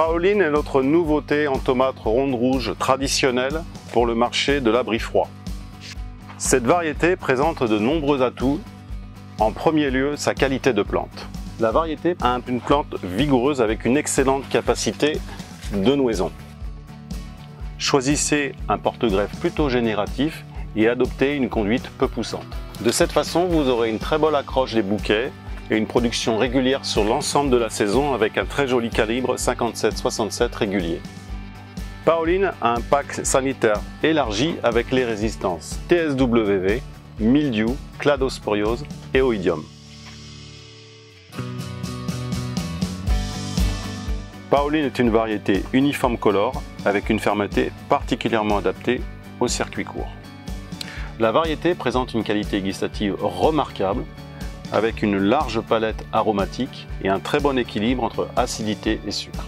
Paoline est notre nouveauté en tomates rondes rouges traditionnelles pour le marché de l'abri froid. Cette variété présente de nombreux atouts. En premier lieu, sa qualité de plante. La variété a une plante vigoureuse avec une excellente capacité de nouaison. Choisissez un porte-greffe plutôt génératif et adoptez une conduite peu poussante. De cette façon, vous aurez une très bonne accroche des bouquets et une production régulière sur l'ensemble de la saison avec un très joli calibre 57-67 régulier. Paoline a un pack sanitaire élargi avec les résistances TSWV, mildiou, cladosporiose et oïdium. Paoline est une variété uniforme colore avec une fermeté particulièrement adaptée au circuit court. La variété présente une qualité gustative remarquable avec une large palette aromatique et un très bon équilibre entre acidité et sucre.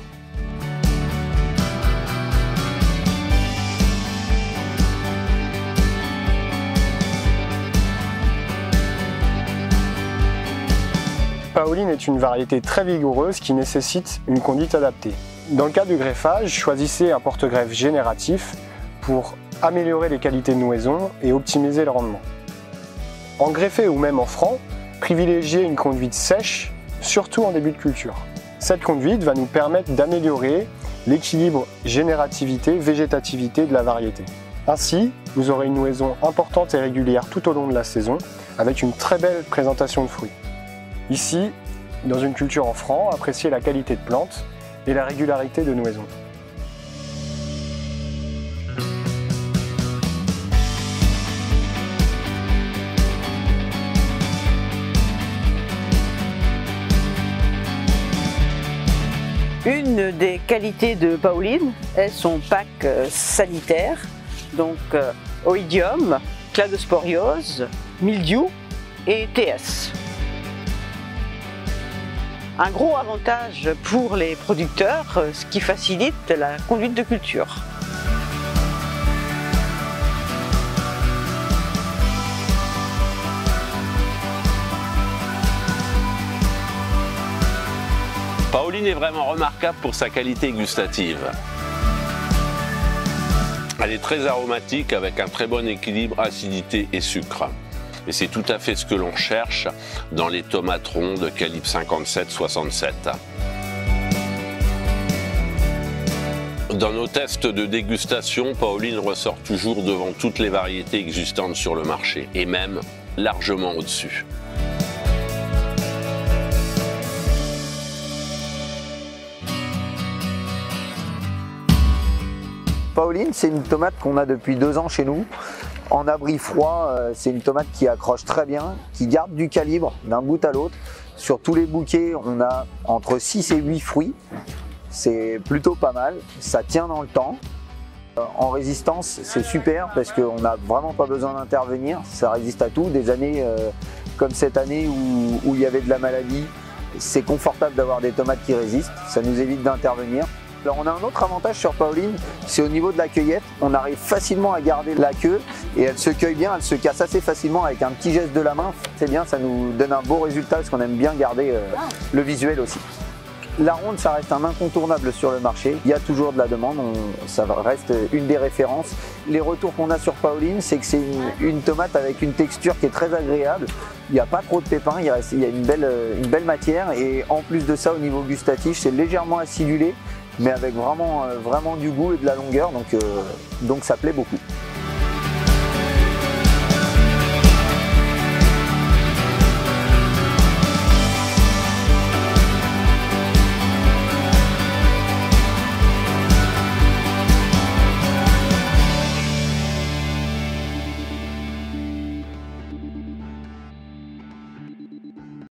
Paoline est une variété très vigoureuse qui nécessite une conduite adaptée. Dans le cas du greffage, choisissez un porte-greffe génératif pour améliorer les qualités de nouaison et optimiser le rendement. En greffé ou même en franc, privilégiez une conduite sèche, surtout en début de culture. Cette conduite va nous permettre d'améliorer l'équilibre générativité-végétativité de la variété. Ainsi, vous aurez une nouaison importante et régulière tout au long de la saison, avec une très belle présentation de fruits. Ici, dans une culture en franc, appréciez la qualité de plante et la régularité de nouaison. Une des qualités de Paoline est son pack sanitaire, donc oïdium, cladosporiose, mildiou et TS. Un gros avantage pour les producteurs, ce qui facilite la conduite de culture. Paoline est vraiment remarquable pour sa qualité gustative. Elle est très aromatique avec un très bon équilibre acidité et sucre. Et c'est tout à fait ce que l'on cherche dans les tomates rondes de calibre 57-67. Dans nos tests de dégustation, Paoline ressort toujours devant toutes les variétés existantes sur le marché, et même largement au-dessus. Paoline, c'est une tomate qu'on a depuis 2 ans chez nous. En abri froid, c'est une tomate qui accroche très bien, qui garde du calibre d'un bout à l'autre. Sur tous les bouquets, on a entre 6 et 8 fruits. C'est plutôt pas mal, ça tient dans le temps. En résistance, c'est super parce qu'on n'a vraiment pas besoin d'intervenir, ça résiste à tout. Des années comme cette année où il y avait de la maladie, c'est confortable d'avoir des tomates qui résistent, ça nous évite d'intervenir. Alors on a un autre avantage sur Paoline, c'est au niveau de la cueillette, on arrive facilement à garder la queue et elle se cueille bien, elle se casse assez facilement avec un petit geste de la main. C'est bien, ça nous donne un beau résultat parce qu'on aime bien garder le visuel aussi. La ronde, ça reste un incontournable sur le marché, il y a toujours de la demande, ça reste une des références. Les retours qu'on a sur Paoline, c'est que c'est une tomate avec une texture qui est très agréable, il n'y a pas trop de pépins, il y a une belle matière et en plus de ça au niveau gustatif, c'est légèrement acidulé, mais avec vraiment du goût et de la longueur, donc ça plaît beaucoup.